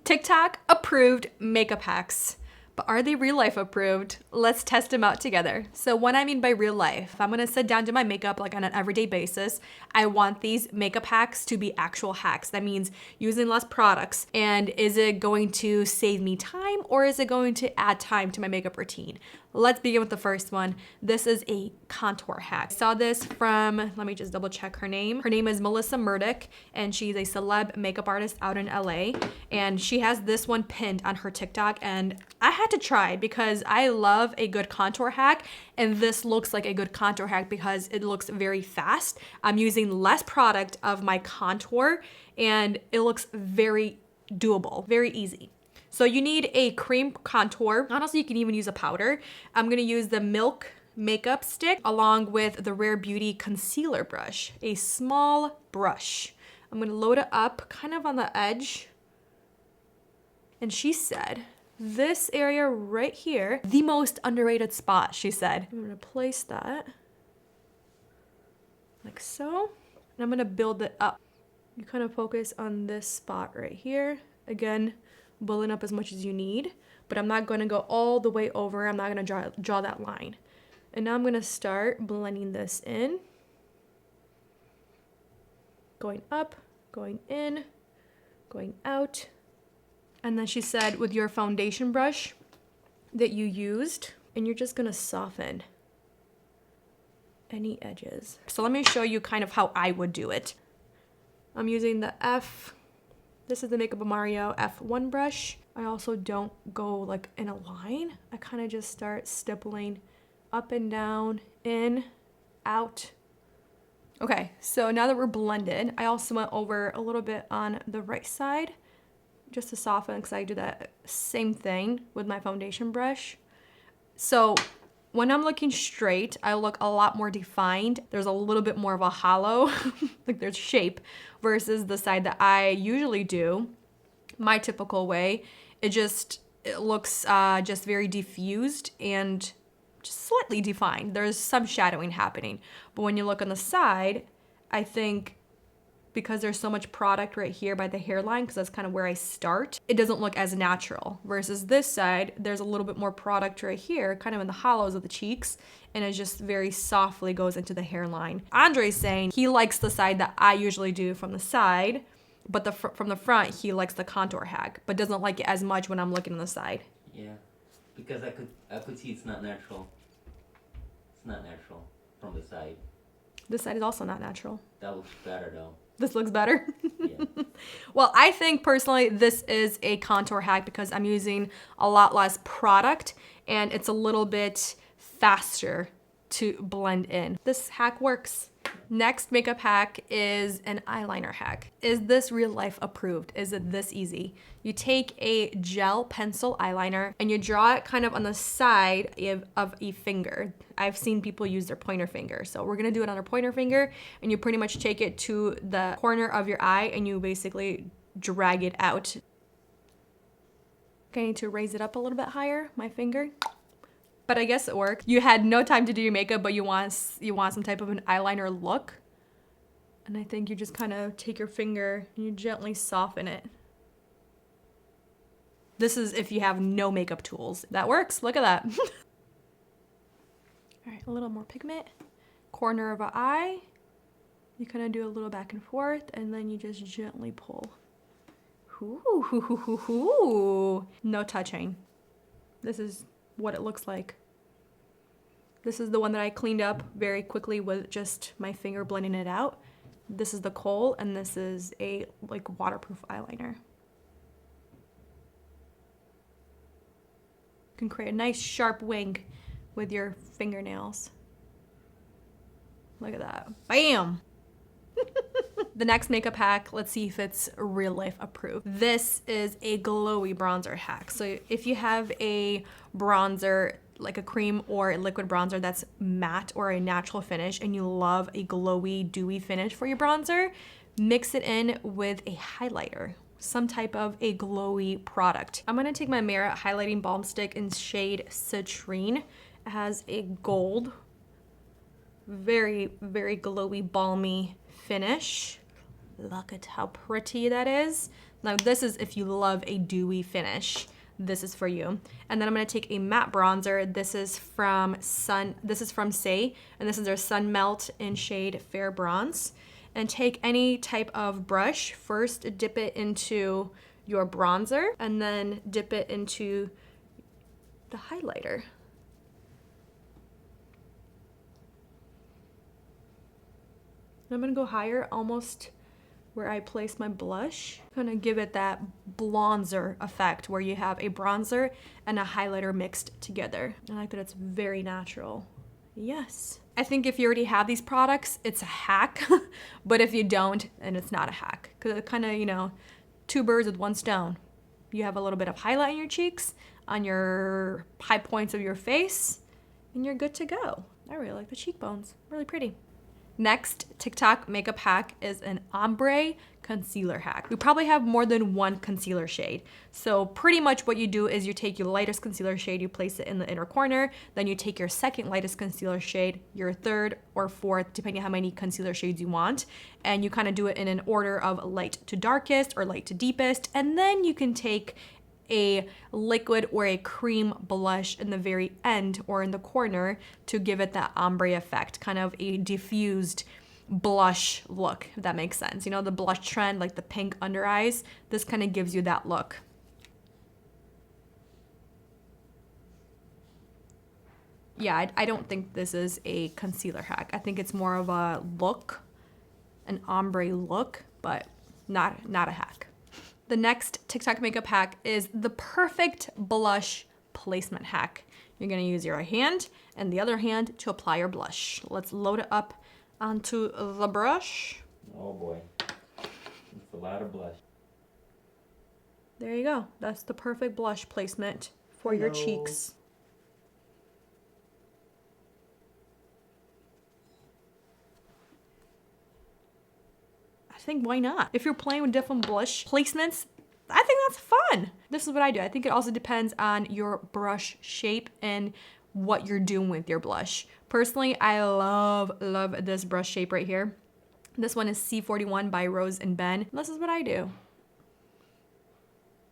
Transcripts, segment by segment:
TikTok approved makeup hacks. But are they real life approved? Let's test them out together. So what I mean by real life, if I'm gonna sit down, do my makeup like on an everyday basis, I want these makeup hacks to be actual hacks. That means using less products. And is it going to save me time or is it going to add time to my makeup routine? Let's begin with the first one. This is a contour hack. I saw this from, let me just double check her name. Her name is Melissa Murdoch, and she's a celeb makeup artist out in LA. And she has this one pinned on her TikTok, and I had to try because I love a good contour hack, and this looks like a good contour hack because it looks very fast. I'm using less product of my contour, and it looks very doable, very easy. So you need a cream contour. Honestly, you can even use a powder. I'm gonna use the Milk makeup stick along with the Rare Beauty concealer brush, a small brush. I'm gonna load it up kind of on the edge. And she said, this area right here, the most underrated spot, she said. I'm gonna place that like so. And I'm gonna build it up. You kind of focus on this spot right here. Again, building up as much as you need, but I'm not gonna go all the way over. I'm not gonna draw that line. And now I'm gonna start blending this in. Going up, going in, going out. And then she said with your foundation brush that you used, and you're just gonna soften any edges. So let me show you kind of how I would do it. I'm using the this is the Makeup of Mario F1 brush. I also don't go like in a line. I kind of just start stippling up and down, in, out. Okay, so now that we're blended, I also went over a little bit on the right side just to soften, because I do that same thing with my foundation brush. So when I'm looking straight, I look a lot more defined. There's a little bit more of a hollow, like there's shape, versus the side that I usually do, my typical way. It looks just very diffused and just slightly defined. There's some shadowing happening. But when you look on the side, I think because there's so much product right here by the hairline, because that's kind of where I start, it doesn't look as natural. Versus this side, there's a little bit more product right here, kind of in the hollows of the cheeks, and it just very softly goes into the hairline. Andre's saying he likes the side that I usually do from the side, but from the front, he likes the contour hack, but doesn't like it as much when I'm looking on the side. Yeah, because I could see it's not natural. It's not natural from the side. This side is also not natural. That looks better though. This looks better? Yeah. Well, I think personally this is a contour hack because I'm using a lot less product and it's a little bit faster to blend in. This hack works. Next makeup hack is an eyeliner hack. Is this real life approved? Is it this easy? You take a gel pencil eyeliner and you draw it kind of on the side of a finger. I've seen people use their pointer finger. So we're gonna do it on our pointer finger, and you pretty much take it to the corner of your eye and you basically drag it out. Okay, I need to raise it up a little bit higher, my finger. But I guess it worked. You had no time to do your makeup, but you want some type of an eyeliner look. And I think you just kind of take your finger and you gently soften it. This is if you have no makeup tools. That works, look at that. All right, a little more pigment. Corner of an eye. You kind of do a little back and forth, and then you just gently pull. Ooh, no touching. This is what it looks like. This is the one that I cleaned up very quickly with just my finger blending it out. This is the kohl, and this is a like waterproof eyeliner. You can create a nice sharp wing with your fingernails. Look at that. Bam! The next makeup hack, let's see if it's real life approved. This is a glowy bronzer hack. So if you have a bronzer, like a cream or a liquid bronzer that's matte or a natural finish, and you love a glowy, dewy finish for your bronzer, mix it in with a highlighter, some type of a glowy product. I'm gonna take my Merit Highlighting Balm Stick in shade Citrine. It has a gold, very, very glowy, balmy finish. Look at how pretty that is. Now this is if you love a dewy finish. This is for you. And then I'm gonna take a matte bronzer. This is from Say, and this is their Sun Melt in shade Fair Bronze. And take any type of brush. First, dip it into your bronzer, and then dip it into the highlighter. I'm gonna go higher, almost where I place my blush. I'm gonna give it that bronzer effect where you have a bronzer and a highlighter mixed together. I like that it's very natural. Yes. I think if you already have these products, it's a hack, but if you don't, then it's not a hack. Because it kind of, you know, two birds with one stone. You have a little bit of highlight in your cheeks, on your high points of your face, and you're good to go. I really like the cheekbones, really pretty. Next TikTok makeup hack is an ombre concealer hack. We probably have more than one concealer shade. So pretty much what you do is you take your lightest concealer shade, you place it in the inner corner, then you take your second lightest concealer shade, your third or fourth, depending on how many concealer shades you want, and you kind of do it in an order of light to darkest or light to deepest, and then you can take a liquid or a cream blush in the very end or in the corner to give it that ombre effect, kind of a diffused blush look, if that makes sense. You know, the blush trend, like the pink under eyes, this kind of gives you that look. Yeah, I don't think this is a concealer hack. I think it's more of a look, an ombre look, but not a hack. The next TikTok makeup hack is the perfect blush placement hack. You're gonna use your hand and the other hand to apply your blush. Let's load it up onto the brush. Oh boy, it's a lot of blush. There you go. That's the perfect blush placement for your cheeks. I think why not? If you're playing with different blush placements, I think that's fun. This is what I do. I think it also depends on your brush shape and what you're doing with your blush. Personally, I love this brush shape right here. This one is C41 by Rose and Ben. This is what I do.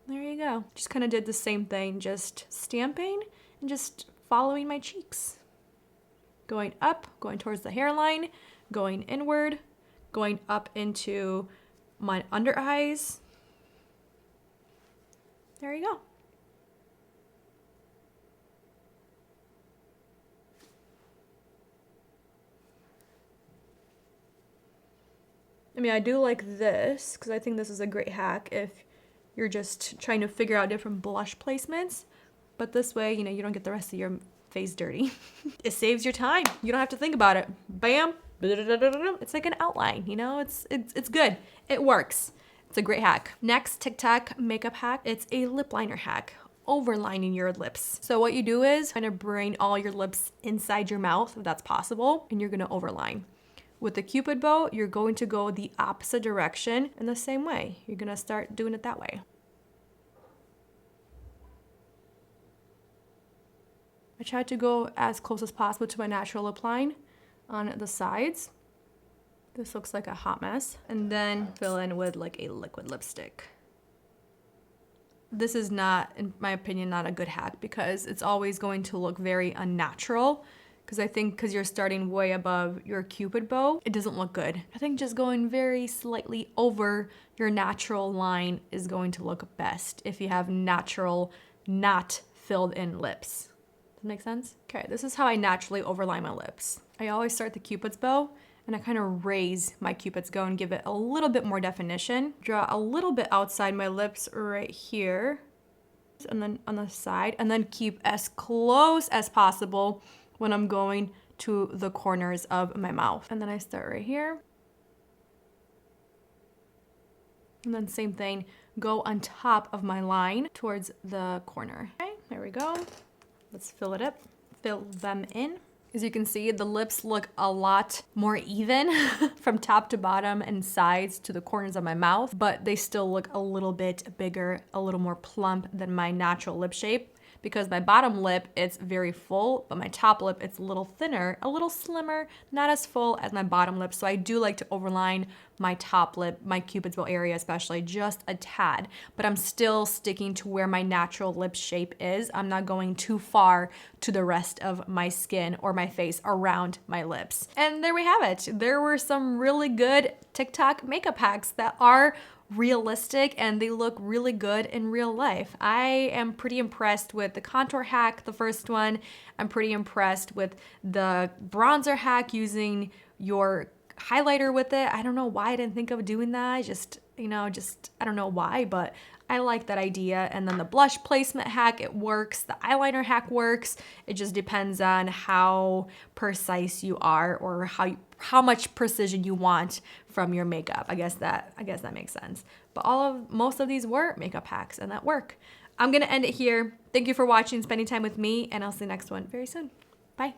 There you go. Just kind of did the same thing, just stamping and just following my cheeks. Going up, going towards the hairline, going inward, going up into my under eyes. There you go. I mean, I do like this because I think this is a great hack if you're just trying to figure out different blush placements. But this way, you know, you don't get the rest of your face dirty. It saves your time. You don't have to think about it. Bam. It's like an outline, you know, it's good. It works. It's a great hack. Next TikTok makeup hack, it's a lip liner hack, overlining your lips. So what you do is kind of bring all your lips inside your mouth, if that's possible, and you're gonna overline. With the Cupid bow, you're going to go the opposite direction in the same way. You're gonna start doing it that way. I tried to go as close as possible to my natural lip line on the sides. This looks like a hot mess. And then fill in with like a liquid lipstick. This is not, in my opinion, not a good hack because it's always going to look very unnatural. Because I think because you're starting way above your Cupid bow, it doesn't look good. I think just going very slightly over your natural line is going to look best if you have natural, not filled in lips. Does that make sense? Okay, this is how I naturally overline my lips. I always start the Cupid's bow and I kind of raise my Cupid's bow and give it a little bit more definition. Draw a little bit outside my lips right here and then on the side, and then keep as close as possible when I'm going to the corners of my mouth. And then I start right here. And then same thing, go on top of my line towards the corner. Okay, there we go. Let's fill it up, fill them in. As you can see, the lips look a lot more even from top to bottom and sides to the corners of my mouth, but they still look a little bit bigger, a little more plump than my natural lip shape. because my bottom lip, it's very full, but my top lip, it's a little thinner, a little slimmer, not as full as my bottom lip. So I do like to overline my top lip, my Cupid's bow area especially, just a tad, but I'm still sticking to where my natural lip shape is. I'm not going too far to the rest of my skin or my face around my lips. And there we have it. There were some really good TikTok makeup hacks that are realistic and they look really good in real life. I am pretty impressed with the contour hack, the first one. I'm pretty impressed with the bronzer hack using your highlighter with it. I don't know why I didn't think of doing that. I don't know why, but I like that idea. And then the blush placement hack, it works. The eyeliner hack works. It just depends on how precise you are or how much precision you want from your makeup. I guess that makes sense. But most of these were makeup hacks and that work. I'm gonna end it here. Thank you for watching, spending time with me, and I'll see you next one very soon. Bye.